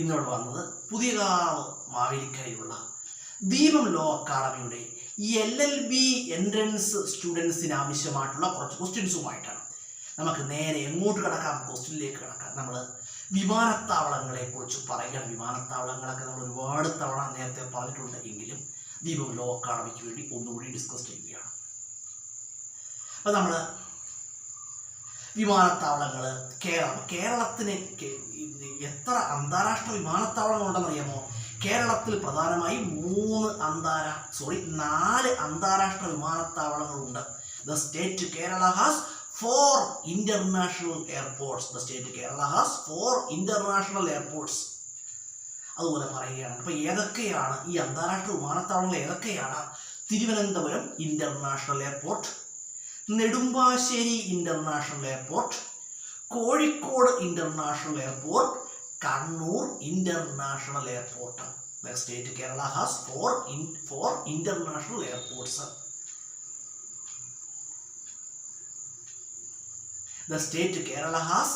ഇന്നോട് വന്നത് പുതിയകാവ് മാവേലിക്കരയിലുള്ള ദീപം ലോ അക്കാഡമിയുടെ LLB എൻട്രൻസ് സ്റ്റുഡൻസിന് ആവശ്യമായിട്ടുള്ള കുറച്ച് ക്വസ്റ്റ്യൻസുമായിട്ടാണ്. നമുക്ക് നേരെ എങ്ങോട്ട് കിടക്കാം? ക്വസ്റ്റ്യനിലേക്ക് കിടക്കാം. നമ്മൾ വിമാനത്താവളങ്ങളെ കുറിച്ച് പറയുകയാണ്. വിമാനത്താവളങ്ങളൊക്കെ നമ്മൾ ഒരുപാട് തവണ നേരത്തെ പറഞ്ഞിട്ടുണ്ട്, എങ്കിലും ദീപം ലോ അക്കാഡമിക്ക് വേണ്ടി ഒന്നുകൂടി ഡിസ്കസ് ചെയ്യുകയാണ്. അപ്പം നമ്മൾ വിമാനത്താവളങ്ങൾ, കേരളത്തിന് എത്ര അന്താരാഷ്ട്ര വിമാനത്താവളങ്ങളുണ്ടെന്നറിയാമോ? കേരളത്തിൽ പ്രധാനമായും 4 അന്താരാഷ്ട്ര വിമാനത്താവളങ്ങളുണ്ട്. The state Kerala has 4 international airports. The state Kerala has 4 international airports. അതുപോലെ പറയുകയാണ്. അപ്പോൾ ഏതൊക്കെയാണ് ഈ അന്താരാഷ്ട്ര വിമാനത്താവളങ്ങൾ? ഏതൊക്കെയാണ്? Thiruvananthapuram international airport, Nedumbassery international airport, Kozhikode international airport, Kannur international airport. The state Kerala has 4 international airports. The state Kerala has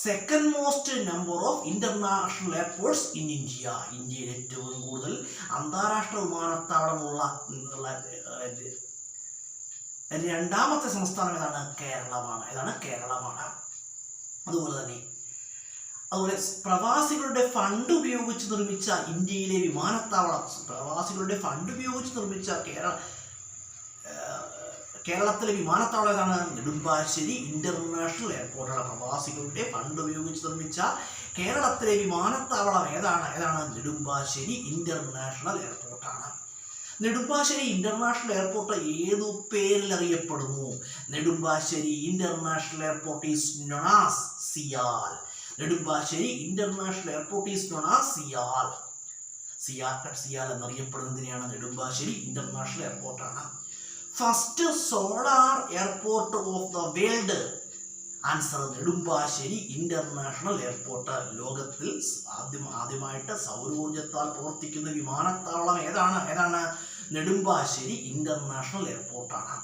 second most number of international airports in India. ഇന്ത്യയിൽ ഏറ്റവും കൂടുതൽ അന്താരാഷ്ട്ര വിമാനത്താവളമുള്ള രണ്ടാമത്തെ സംസ്ഥാനം ഏതാണ്? കേരളമാണ്. അതുപോലെ പ്രവാസികളുടെ ഫണ്ട് ഉപയോഗിച്ച് നിർമ്മിച്ച ഇന്ത്യയിലെ വിമാനത്താവളം, കേരളത്തിലെ വിമാനത്താവളം ഏതാണ്? നെടുമ്പാശ്ശേരി ഇന്റർനാഷണൽ എയർപോർട്ടാണ്. പ്രവാസികളുടെ ഫണ്ട് ഉപയോഗിച്ച് നിർമ്മിച്ച കേരളത്തിലെ വിമാനത്താവളം ഏതാണ്? നെടുമ്പാശ്ശേരി ഇന്റർനാഷണൽ എയർപോർട്ടാണ്. നെടുമ്പാശ്ശേരി ഇന്റർനാഷണൽ എയർപോർട്ട് ഏതു പേരിൽ അറിയപ്പെടുന്നു? Nedumbassery international airport is known as CIAL. Nedumbassery international airport is known as CIAL എന്നറിയപ്പെടുന്നതിനെയാണ് നെടുമ്പാശ്ശേരി ഇന്റർനാഷണൽ എയർപോർട്ടാണ്. First solar airport of the world. Answer Nedumbassery international airport. ലോകത്തിൽ ആദ്യമായിട്ട് സൗരോർജ്ജത്താൽ പ്രവർത്തിക്കുന്ന വിമാനത്താവളം ഏതാണ്? നെടുമ്പാശ്ശേരി ഇന്റർനാഷണൽ എയർപോർട്ടാണ്.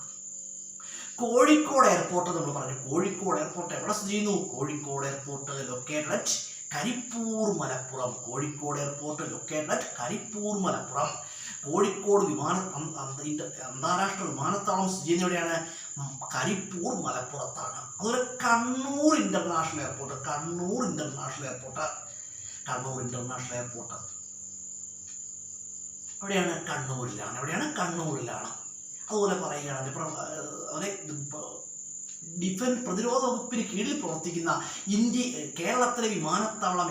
കോഴിക്കോട് എയർപോർട്ട് നമ്മൾ പറഞ്ഞു. കോഴിക്കോട് എയർപോർട്ട് എവിടെ സ്ഥിതി ചെയ്യുന്നു? Kozhikode airport located at Karipur Malappuram. Kozhikode airport located at Karipur Malappuram. Kozhikode അന്താരാഷ്ട്ര വിമാനത്താവളം സ്ഥിതി ചെയ്യുന്ന എവിടെയാണ്? കരിപ്പൂർ മലപ്പുറത്താണ്. അതുപോലെ കണ്ണൂർ ഇന്റർനാഷണൽ എയർപോർട്ട് എവിടെയാണ്? കണ്ണൂരിലാണ്. അതുപോലെ പറയുകയാണെങ്കിൽ പ്രതിരോധ വകുപ്പിന് കീഴിൽ പ്രവർത്തിക്കുന്ന കേരളത്തിലെ വിമാനത്താവളം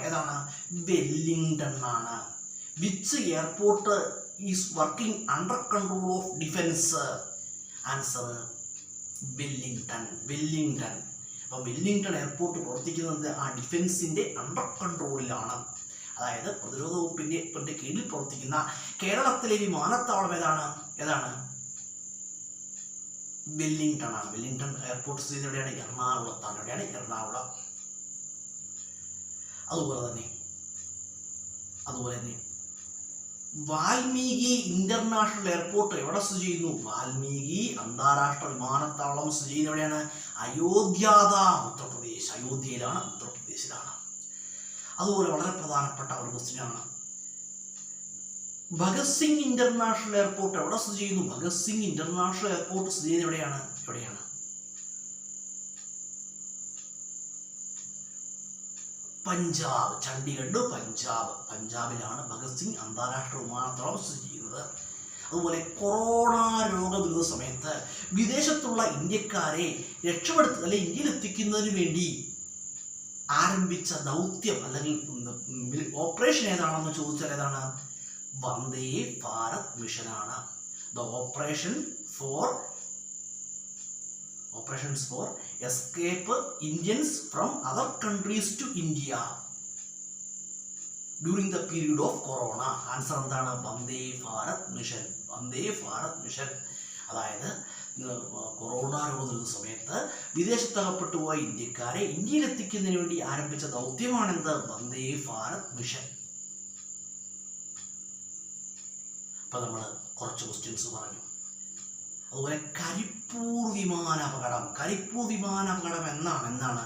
ഏതാണ്? വെല്ലിംഗ്ടൺ ആണ്. Which airport is working under control of defence? Answer Wellington. അപ്പം വെല്ലിംഗ്ടൺ എയർപോർട്ട് പ്രവർത്തിക്കുന്നത് ആ ഡിഫൻസിന്റെ അണ്ടർ കൺട്രോളിലാണ്. അതായത് പ്രതിരോധ വകുപ്പിന്റെ കീഴിൽ പ്രവർത്തിക്കുന്ന കേരളത്തിലെ വിമാനത്താവളം ഏതാണ്? വെല്ലിംഗ്ടൺ ആണ്. വെല്ലിംഗ്ടൺ എയർപോർട്ട് സ്ഥിതി എവിടെയാണ്? എറണാകുളം. അതുപോലെ തന്നെ വാൽമീകി ഇന്റർനാഷണൽ എയർപോർട്ട് എവിടെ സ്ഥിതി ചെയ്യുന്നു? വാൽമീകി അന്താരാഷ്ട്ര വിമാനത്താവളം സ്ഥിതി ചെയ്യുന്ന എവിടെയാണ്? ഉത്തർപ്രദേശിലാണ്. അതുപോലെ വളരെ പ്രധാനപ്പെട്ട ഒരു ക്വസ്റ്റ്യനാണ്. ഭഗത് സിംഗ് ഇന്റർനാഷണൽ എയർപോർട്ട് എവിടെ സ്ഥിതി ചെയ്യുന്നു? ഭഗത് സിംഗ് ഇന്റർനാഷണൽ എയർപോർട്ട് സ്ഥിതി ചെയ്യുന്നത് എവിടെയാണ്? പഞ്ചാബ്. ചണ്ഡീഗഡ്, പഞ്ചാബിലാണ് ഭഗത് സിംഗ് അന്താരാഷ്ട്ര വിമാനത്താവളം സ്ഥിതി ചെയ്യുന്നത്. അതുപോലെ കൊറോണ രോഗദുരിത സമയത്ത് വിദേശത്തുള്ള ഇന്ത്യക്കാരെ രക്ഷപ്പെടുത്തുക ഇന്ത്യയിൽ എത്തിക്കുന്നതിന് വേണ്ടി ആരംഭിച്ച ദൗത്യം അല്ലെങ്കിൽ ഓപ്പറേഷൻ ഏതാണെന്ന് ചോദിച്ചാൽ ഏതാണ്? വന്ദേ ഭാരത് മിഷനാണ്. The operations for escape Indians from other countries to India during the period of corona. Answer എന്താണ്? വന്ദേ ഭാരത് മിഷൻ. അതായത് കൊറോണ രോഗദുരിത സമയത്ത് വിദേശത്തകപ്പെട്ടു പോയ ഇന്ത്യക്കാരെ ഇന്ത്യയിൽ എത്തിക്കുന്നതിന് വേണ്ടി ആരംഭിച്ച ദൗത്യമാണെന്ത്? വന്ദേ ഭാരത് മിഷൻ. അപ്പം നമ്മൾ കുറച്ച് ക്വസ്റ്റ്യൻസ് പറഞ്ഞു. അതുപോലെ കരിപ്പൂർ വിമാനാപകടം എന്നാണ്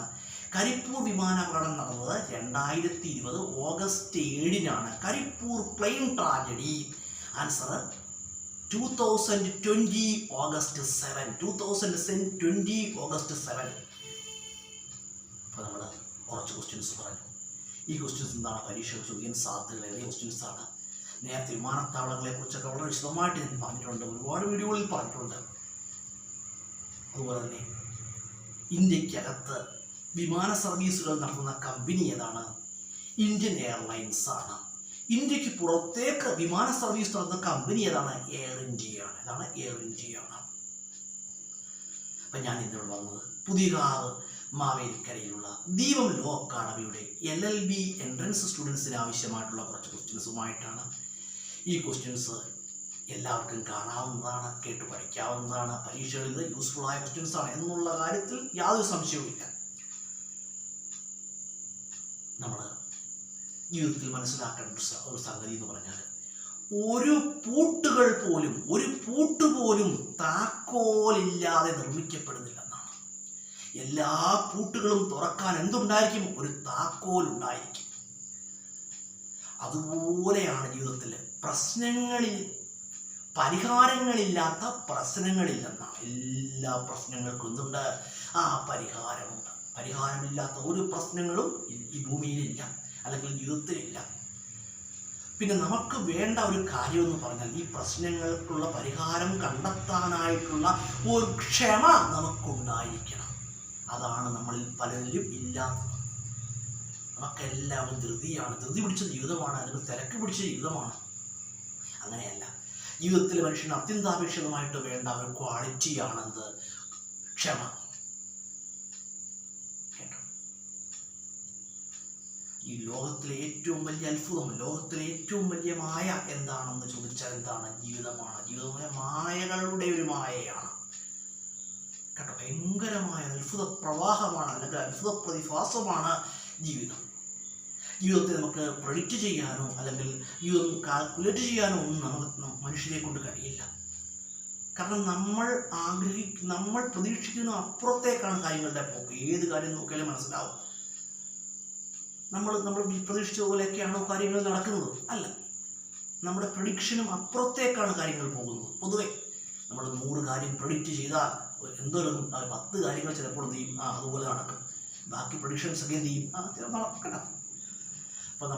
കരിപ്പൂർ വിമാനാപകടം നടന്നത് 2020 ഓഗസ്റ്റ് 7-നാണ്. Karipur plane tragedy. Answer 2020 August 7. 2020 August 7. അപ്പോൾ നമ്മൾ കുറച്ച് ക്വസ്റ്റ്യൻസ് പറഞ്ഞു. ഈ ക്വസ്റ്റ്യൻസ് എന്താണ് പരീക്ഷകൾ ചോദിക്കാൻ സാധ്യതകൾ ഏറിയ ക്വസ്റ്റ്യൻസ് ആണ്. നേരത്തെ വിമാനത്താവളങ്ങളെ കുറിച്ചൊക്കെ വളരെ വിശദമായിട്ട് ഞാൻ പറഞ്ഞിട്ടുണ്ട്, ഒരുപാട് വീഡിയോകളിൽ പറഞ്ഞിട്ടുണ്ട്. അതുപോലെ തന്നെ ഇന്ത്യക്കകത്ത് വിമാന സർവീസുകൾ നടത്തുന്ന കമ്പനി ഏതാണ്? ഇന്ത്യൻ എയർലൈൻസ് ആണ്. ഇന്ത്യക്ക് പുറത്തേക്ക് വിമാന സർവീസ് നടത്തുന്ന കമ്പനി ഏതാണ്? എയർ ഇന്ത്യയാണ്. ഇതാണ് എയർ ഇന്ത്യയാണ്. അപ്പം ഞാൻ ഇന്നോട് വന്നത് പുതിയകാവ് മാവേലിക്കരയിലുള്ള ദീപം ലോ അക്കാഡമിയുടെ LLB എൻട്രൻസ് സ്റ്റുഡൻസിന് ആവശ്യമായിട്ടുള്ള കുറച്ച് ക്വസ്റ്റ്യൻസുമായിട്ടാണ്. ഈ ക്വസ്റ്റ്യൻസ് എല്ലാവർക്കും കാണാവുന്നതാണ്, കേട്ട് പഠിക്കാവുന്നതാണ്. പരീക്ഷകളിൽ യൂസ്ഫുൾ ആയ ക്വസ്റ്റ്യൻസ് ആണ് എന്നുള്ള കാര്യത്തിൽ യാതൊരു സംശയവുമില്ല. നമ്മൾ ജീവിതത്തിൽ മനസ്സിലാക്കേണ്ട ഒരു സംഗതി എന്ന് പറഞ്ഞാൽ ഒരു പൂട്ട് പോലും താക്കോലില്ലാതെ നിർമ്മിക്കപ്പെടുന്നില്ലെന്നാണ്. എല്ലാ പൂട്ടുകളും തുറക്കാൻ എന്തുണ്ടായിരിക്കും? ഒരു താക്കോൽ ഉണ്ടായിരിക്കും. അതുപോലെയാണ് ജീവിതത്തിൽ പരിഹാരങ്ങളില്ലാത്ത പ്രശ്നങ്ങളില്ലെന്നാണ്. എല്ലാ പ്രശ്നങ്ങൾക്കും എന്തുണ്ട്? പരിഹാരമുണ്ട്. പരിഹാരമില്ലാത്ത ഒരു പ്രശ്നങ്ങളും ഈ ഭൂമിയിലില്ല, അല്ലെങ്കിൽ ജീവിതത്തിലില്ല. പിന്നെ നമുക്ക് വേണ്ട ഒരു കാര്യം എന്ന് പറഞ്ഞാൽ ഈ പ്രശ്നങ്ങൾക്കുള്ള പരിഹാരം കണ്ടെത്താനായിട്ടുള്ള ഒരു ക്ഷമ നമുക്കുണ്ടായിരിക്കണം. അതാണ് നമ്മളിൽ പലരിലും ഇല്ലാത്തത്. നമുക്കെല്ലാവരും ധൃതി പിടിച്ച ജീവിതമാണ്, അല്ലെങ്കിൽ തിരക്ക് പിടിച്ച ജീവിതമാണ്. അങ്ങനെയല്ല. ജീവിതത്തിൽ മനുഷ്യന് അത്യന്താപേക്ഷിതമായിട്ട് വേണ്ട ഒരു ക്വാളിറ്റിയാണെന്ത്? ക്ഷമ. ഈ ലോകത്തിലെ ഏറ്റവും വലിയ അത്ഭുതം, ലോകത്തിലെ ഏറ്റവും വലിയ മായ എന്താണെന്ന് ചോദിച്ചാൽ എന്താണ്? ജീവിതമാണ്. ജീവിതമായ മായകളുടെ ഒരു മായയാണ് കേട്ടോ. ഭയങ്കരമായ അത്ഭുത പ്രവാഹമാണ്, അല്ലെങ്കിൽ അത്ഭുത പ്രതിഭാസമാണ് ജീവിതം. ജീവിതത്തെ നമുക്ക് പ്രഡിക്റ്റ് ചെയ്യാനോ അല്ലെങ്കിൽ ജീവിതം കാൽക്കുലേറ്റ് ചെയ്യാനോ ഒന്നും നമുക്ക് മനുഷ്യരെ കൊണ്ട് കഴിയില്ല. കാരണം നമ്മൾ പ്രതീക്ഷിക്കുന്ന അപ്പുറത്തേക്കാണ് കാര്യങ്ങളുടെ പോക്ക്. ഏത് കാര്യം നോക്കിയാലും മനസ്സിലാവും. നമ്മൾ പ്രതീക്ഷിച്ച പോലെയൊക്കെയാണോ കാര്യങ്ങൾ നടക്കുന്നത്? അല്ല. നമ്മുടെ പ്രഡിക്ഷനും അപ്പുറത്തേക്കാണ് കാര്യങ്ങൾ പോകുന്നത്. പൊതുവെ നമ്മൾ 100 കാര്യം പ്രഡിക്റ്റ് ചെയ്താൽ എന്തോരം 10 കാര്യങ്ങൾ ചിലപ്പോൾ എന്ത് ചെയ്യും? അതുപോലെ നടക്കും. ബാക്കി പ്രഡിക്ഷൻസ് ഒക്കെ എന്ത് ചെയ്യും? ചിലപ്പോൾ നടക്കണം. അപ്പോൾ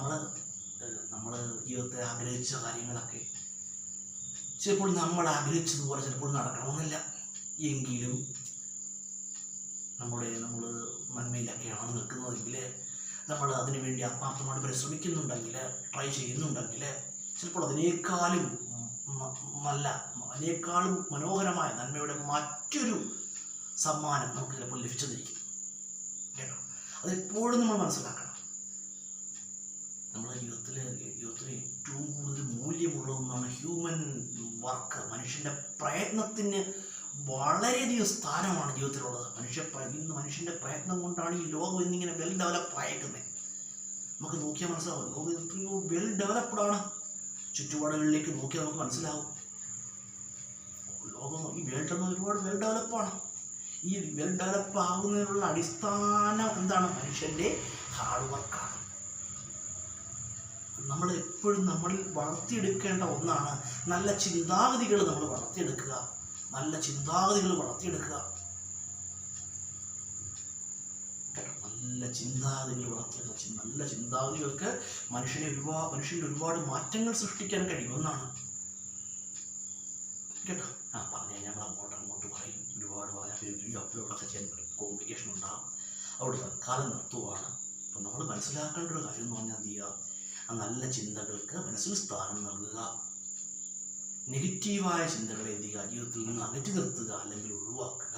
നമ്മൾ ജീവിതത്തെ ആഗ്രഹിച്ച കാര്യങ്ങളൊക്കെ ചിലപ്പോൾ നമ്മൾ ആഗ്രഹിച്ചതുപോലെ ചിലപ്പോൾ നടക്കണമെന്നില്ല. എങ്കിലും നമ്മൾ നന്മയിലൊക്കെയാണ് നിൽക്കുന്നതെങ്കിൽ, നമ്മൾ അതിനു വേണ്ടി ആത്മാർത്ഥമായിട്ട് പരിശ്രമിക്കുന്നുണ്ടെങ്കിൽ, ട്രൈ ചെയ്യുന്നുണ്ടെങ്കിൽ, ചിലപ്പോൾ അതിനേക്കാളും മനോഹരമായ നന്മയുടെ മറ്റൊരു സമ്മാനം നമുക്ക് ചിലപ്പോൾ ലഭിച്ചതിരിക്കും കേട്ടോ. അതെപ്പോഴും നമ്മൾ മനസ്സിലാക്കണം. നമ്മുടെ ജീവിതത്തിൽ ഏറ്റവും കൂടുതൽ മൂല്യമുള്ളതെന്നാണ് ഹ്യൂമൻ വർക്ക്. മനുഷ്യൻ്റെ പ്രയത്നത്തിന് വളരെയധികം സ്ഥാനമാണ് ജീവിതത്തിലുള്ളത്. മനുഷ്യൻ്റെ പ്രയത്നം കൊണ്ടാണ് ഈ ലോകം എന്നിങ്ങനെ വെൽ ഡെവലപ്പ് ആയേക്കുന്നത്. നമുക്ക് നോക്കിയാൽ മനസ്സിലാവും, ലോകം എത്രയോ വെൽ ഡെവലപ്ഡാണ്. ചുറ്റുപാടുകളിലേക്ക് നോക്കിയാൽ നമുക്ക് മനസ്സിലാവും ലോകം, ഈ വേൾഡ് എന്ന ഒരുപാട് വെൽ ഡെവലപ്പാണ്. ഈ വെൽ ഡെവലപ്പ് ആകുന്നതിനുള്ള അടിസ്ഥാനം എന്താണ്? മനുഷ്യൻ്റെ ഹാർഡ് വർക്കാണ്. നമ്മൾ എപ്പോഴും നമ്മളിൽ വളർത്തിയെടുക്കേണ്ട ഒന്നാണ് നല്ല ചിന്താഗതികൾ. നമ്മൾ വളർത്തിയെടുക്കുക, നല്ല ചിന്താഗതികൾ വളർത്തിയെടുക്കുക കേട്ടോ. നല്ല ചിന്താഗതികൾ വളർത്തിയെടുക്കുക. നല്ല ചിന്താഗതികൾക്ക് മനുഷ്യൻ്റെ ഒരുപാട് മാറ്റങ്ങൾ സൃഷ്ടിക്കാൻ കഴിയുമെന്നാണ് കേട്ടോ. പറഞ്ഞു ഞങ്ങൾ അങ്ങോട്ട് പറയും, ഒരുപാട് വീഡിയോ അപ്ലോഡൊക്കെ ചെയ്യാൻ കോംപ്ലിക്കേഷൻ ഉണ്ടാകും. അവിടെ തൽക്കാലം നിർത്തുവാണ്. അപ്പം നമ്മൾ മനസ്സിലാക്കേണ്ട ഒരു കാര്യം എന്ന് പറഞ്ഞാൽ എന്ത് ചെയ്യുക? നല്ല ചിന്തകൾക്ക് മനസ്സിൽ സ്ഥാനം നൽകുക. നെഗറ്റീവായ ചിന്തകളെ എന്ത് ചെയ്യുക? ജീവിതത്തിൽ നിന്ന് അകറ്റി നിർത്തുക, അല്ലെങ്കിൽ ഒഴിവാക്കുക.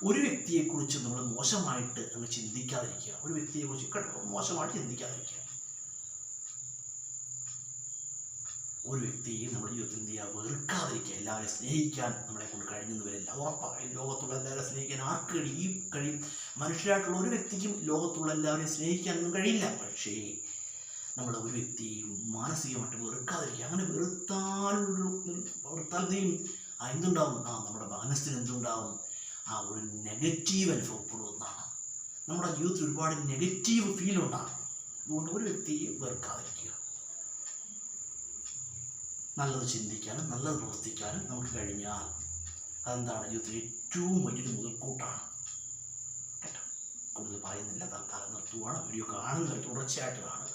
ഒരു വ്യക്തിയെക്കുറിച്ച് നമ്മൾ മോശമായിട്ട് അങ്ങ് ചിന്തിക്കാതിരിക്കുക. ഒരു വ്യക്തിയെക്കുറിച്ച് മോശമായിട്ട് ചിന്തിക്കാതിരിക്കുക. ഒരു വ്യക്തിയെ നമ്മുടെ ജീവിതത്തിൽ എന്ത് ചെയ്യുക? വെറുക്കാതിരിക്കുക. എല്ലാവരെയും സ്നേഹിക്കാൻ നമ്മളെ കൊണ്ട് കഴിഞ്ഞെന്ന് വരില്ല. ഉറപ്പായി ലോകത്തുള്ള എല്ലാവരെയും സ്നേഹിക്കാൻ ആർക്ക് കഴിയും? മനുഷ്യരായിട്ടുള്ള ഒരു വ്യക്തിക്കും ലോകത്തുള്ള എല്ലാവരെയും സ്നേഹിക്കാനൊന്നും കഴിയില്ല. പക്ഷേ നമ്മൾ ഒരു വ്യക്തിയും മാനസികമായിട്ട് വെറുക്കാതിരിക്കുക. അങ്ങനെ വെറുത്താൽ എന്തുണ്ടാവും? നമ്മുടെ മനസ്സിന് എന്തുണ്ടാവും? ഒരു നെഗറ്റീവ് അനുഭവപ്പെടുമെന്നാണ്. നമ്മുടെ ജീവിതത്തിൽ ഒരുപാട് നെഗറ്റീവ് ഫീൽ ഉണ്ടാകും. അതുകൊണ്ട് ഒരു വ്യക്തിയെ വെറുക്കാതിരിക്കുക. നല്ലത് ചിന്തിക്കാനും നല്ലത് പ്രവർത്തിക്കാനും നമുക്ക് കഴിഞ്ഞാൽ അതെന്താണ് ജീവിതത്തിൽ ഏറ്റവും വലിയൊരു മുതൽക്കൂട്ടാണ് കേട്ടോ. കൂടുതൽ പറയുന്നില്ല, തൽക്കാലം നിർത്തുവാണ്. വീഡിയോ കാണുന്നത് തുടർച്ചയായിട്ട് കാണും.